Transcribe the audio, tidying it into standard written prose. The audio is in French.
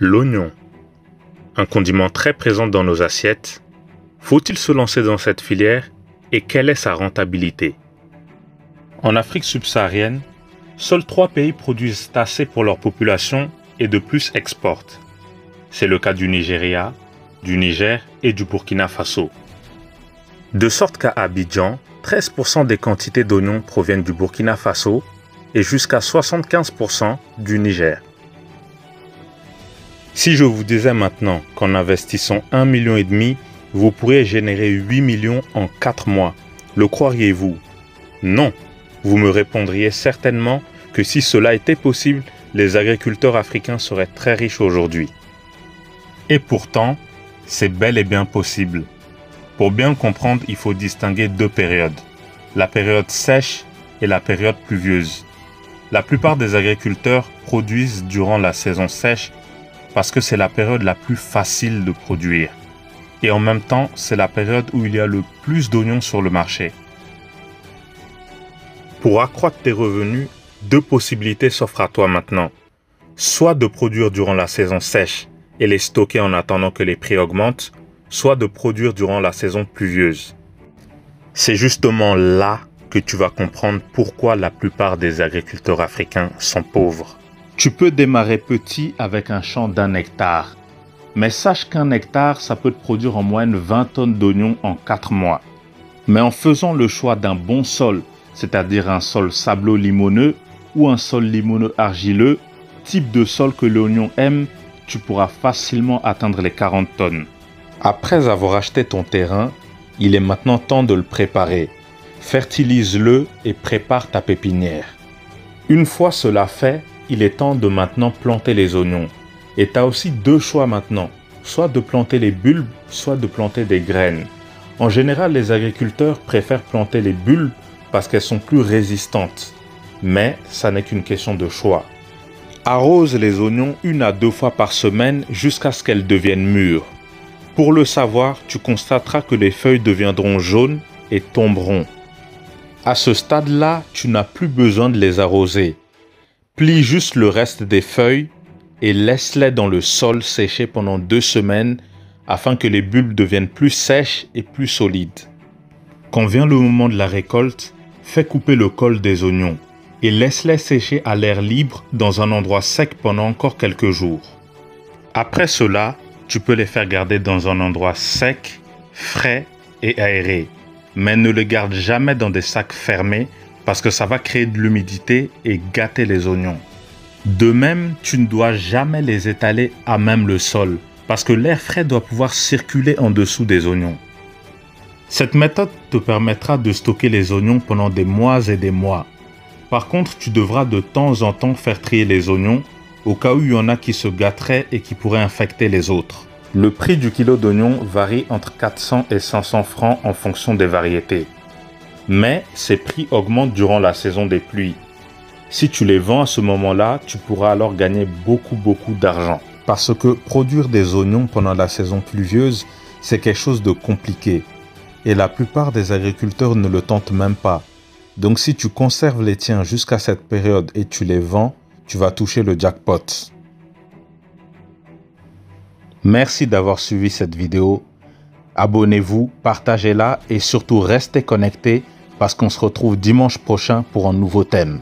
L'oignon, un condiment très présent dans nos assiettes, faut-il se lancer dans cette filière et quelle est sa rentabilité? En Afrique subsaharienne, seuls 3 pays produisent assez pour leur population et de plus exportent. C'est le cas du Nigeria, du Niger et du Burkina Faso. De sorte qu'à Abidjan, 13% des quantités d'oignons proviennent du Burkina Faso et jusqu'à 75% du Niger. Si je vous disais maintenant qu'en investissant 1,5 million, vous pourriez générer 8 millions en 4 mois, le croiriez-vous? Non, vous me répondriez certainement que si cela était possible, les agriculteurs africains seraient très riches aujourd'hui. Et pourtant, c'est bel et bien possible. Pour bien comprendre, il faut distinguer 2 périodes, la période sèche et la période pluvieuse. La plupart des agriculteurs produisent durant la saison sèche parce que c'est la période la plus facile de produire. Et en même temps, c'est la période où il y a le plus d'oignons sur le marché. Pour accroître tes revenus, 2 possibilités s'offrent à toi maintenant. Soit de produire durant la saison sèche et les stocker en attendant que les prix augmentent, soit de produire durant la saison pluvieuse. C'est justement là que tu vas comprendre pourquoi la plupart des agriculteurs africains sont pauvres. Tu peux démarrer petit avec un champ d'1 hectare. Mais sache qu'1 hectare, ça peut te produire en moyenne 20 tonnes d'oignons en 4 mois. Mais en faisant le choix d'un bon sol, c'est-à-dire un sol sablo-limoneux ou un sol limoneux argileux, type de sol que l'oignon aime, tu pourras facilement atteindre les 40 tonnes. Après avoir acheté ton terrain, il est maintenant temps de le préparer. Fertilise-le et prépare ta pépinière. Une fois cela fait, il est temps de maintenant planter les oignons. Et tu as aussi 2 choix maintenant, soit de planter les bulbes, soit de planter des graines. En général, les agriculteurs préfèrent planter les bulbes parce qu'elles sont plus résistantes. Mais ça n'est qu'une question de choix. Arrose les oignons 1 à 2 fois par semaine jusqu'à ce qu'elles deviennent mûres. Pour le savoir, tu constateras que les feuilles deviendront jaunes et tomberont. À ce stade-là, tu n'as plus besoin de les arroser. Plie juste le reste des feuilles et laisse-les dans le sol sécher pendant 2 semaines afin que les bulbes deviennent plus sèches et plus solides. Quand vient le moment de la récolte, fais couper le col des oignons et laisse-les sécher à l'air libre dans un endroit sec pendant encore quelques jours. Après cela, tu peux les faire garder dans un endroit sec, frais et aéré. Mais ne les garde jamais dans des sacs fermés parce que ça va créer de l'humidité et gâter les oignons. De même, tu ne dois jamais les étaler à même le sol parce que l'air frais doit pouvoir circuler en dessous des oignons. Cette méthode te permettra de stocker les oignons pendant des mois et des mois. Par contre, tu devras de temps en temps faire trier les oignons au cas où il y en a qui se gâteraient et qui pourraient infecter les autres. Le prix du kilo d'oignons varie entre 400 et 500 francs en fonction des variétés. Mais ces prix augmentent durant la saison des pluies. Si tu les vends à ce moment-là, tu pourras alors gagner beaucoup d'argent. Parce que produire des oignons pendant la saison pluvieuse, c'est quelque chose de compliqué. Et la plupart des agriculteurs ne le tentent même pas. Donc si tu conserves les tiens jusqu'à cette période et tu les vends, tu vas toucher le jackpot. Merci d'avoir suivi cette vidéo. Abonnez-vous, partagez-la et surtout restez connectés parce qu'on se retrouve dimanche prochain pour un nouveau thème.